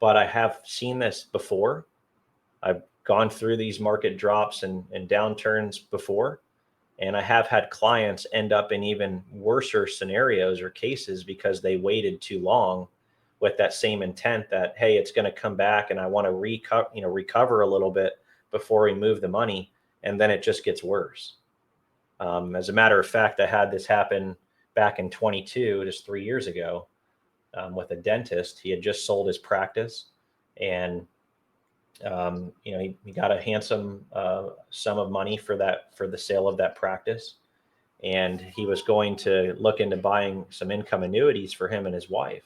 but I have seen this before. I've gone through these market drops and downturns before, and I have had clients end up in even worser scenarios or cases because they waited too long with that same intent that, hey, it's going to come back and I want to recover a little bit before we move the money. And then it just gets worse. As a matter of fact, I had this happen back in 22, just 3 years ago, with a dentist. He had just sold his practice, and he got a handsome sum of money for the sale of that practice, and he was going to look into buying some income annuities for him and his wife.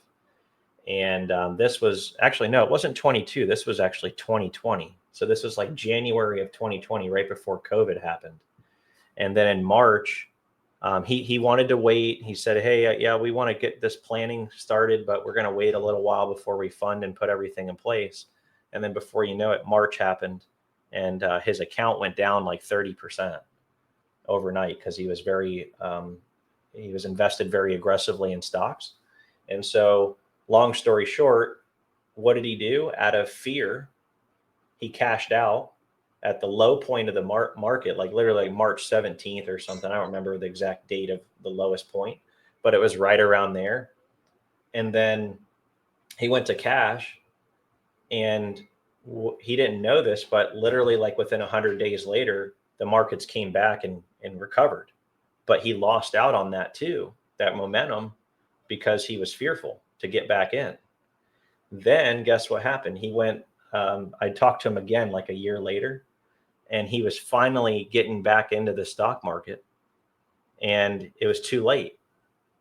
And this was actually, no, it wasn't 22. This was actually 2020. So this was like January of 2020, right before COVID happened. And then in March, he wanted to wait. He said, hey, yeah, we want to get this planning started, but we're going to wait a little while before we fund and put everything in place. And then before you know it, March happened, and his account went down like 30% overnight because he was he was invested very aggressively in stocks. And so, long story short, what did he do? Out of fear, he cashed out at the low point of the market, like literally like March 17th or something. I don't remember the exact date of the lowest point, but it was right around there. And then he went to cash, and he didn't know this, but literally like within 100 days later, the markets came back and recovered. But he lost out on that too, that momentum, because he was fearful to get back in. Then guess what happened? He went, I talked to him again like a year later, and he was finally getting back into the stock market, and it was too late.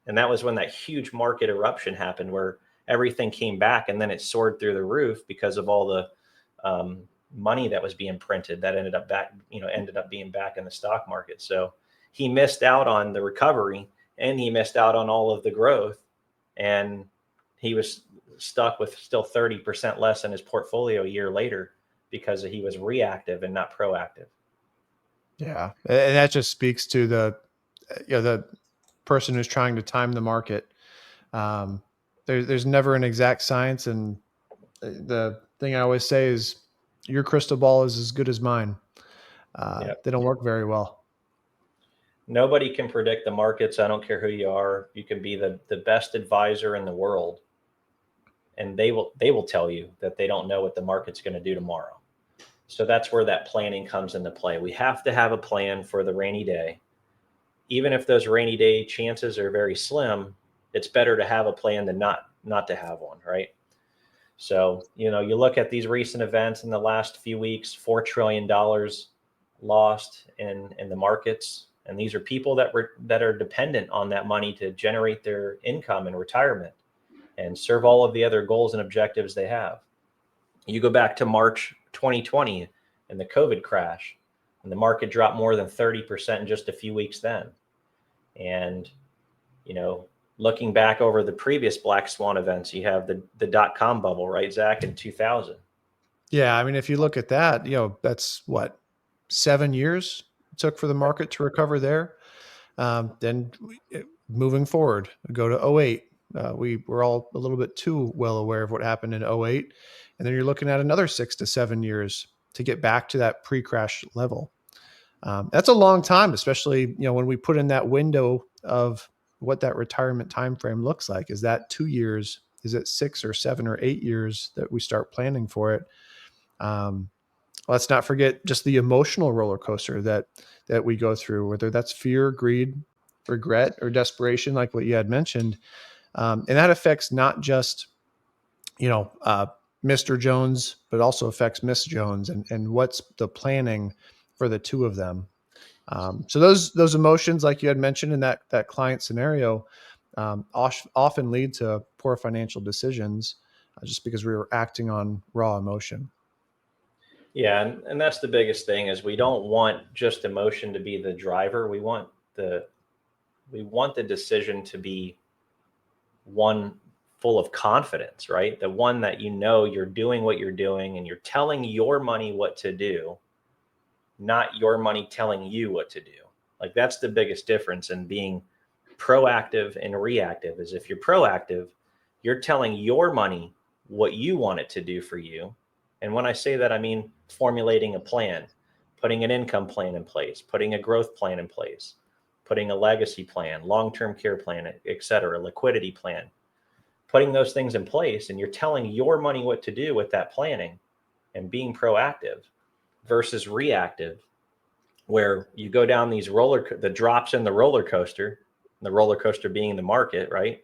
And that was when that huge market eruption happened, where everything came back, and then it soared through the roof because of all the money that was being printed that ended up being back in the stock market. So he missed out on the recovery, and he missed out on all of the growth, and he was stuck with still 30% less in his portfolio a year later because he was reactive and not proactive. Yeah. And that just speaks to the person who's trying to time the market. There's never an exact science. And the thing I always say is your crystal ball is as good as mine. They don't work very well. Nobody can predict the markets. I don't care who you are. You can be the best advisor in the world, and they will tell you that they don't know what the market's going to do tomorrow. So that's where that planning comes into play. We have to have a plan for the rainy day. Even if those rainy day chances are very slim, it's better to have a plan than not to have one, right? So, you look at these recent events in the last few weeks, $4 trillion lost in the markets. And these are people that are dependent on that money to generate their income in retirement and serve all of the other goals and objectives they have. You go back to March 2020 and the COVID crash, and the market dropped more than 30% in just a few weeks then. And, looking back over the previous black swan events, you have the dot-com bubble, right, Zach, in 2000. Yeah. I mean, if you look at that, that's what, 7 years it took for the market to recover there. Then moving forward, go to 2008. We were all a little bit too well aware of what happened in 2008. And then you're looking at another 6 to 7 years to get back to that pre-crash level. That's a long time, especially, when we put in that window of what that retirement time frame looks like. Is that 2 years? Is it 6 or 7 or 8 years that we start planning for it? Let's not forget just the emotional roller coaster that we go through, whether that's fear, greed, regret, or desperation, like what you had mentioned. And that affects not just, Mr. Jones, but also affects Miss Jones, and what's the planning for the two of them. So those emotions, like you had mentioned in that client scenario, often lead to poor financial decisions, just because we were acting on raw emotion. Yeah, and that's the biggest thing, is we don't want just emotion to be the driver. We want the decision to be one full of confidence, right? The one that you're doing what you're doing, and you're telling your money what to do, not your money telling you what to do. Like, that's the biggest difference in being proactive and reactive. Is if you're proactive, you're telling your money what you want it to do for you. And when I say that, I mean formulating a plan, putting an income plan in place, putting a growth plan in place, putting a legacy plan, long-term care plan, et cetera, liquidity plan, putting those things in place. And you're telling your money what to do with that planning and being proactive versus reactive, where you go down these the drops in the roller coaster being the market, right?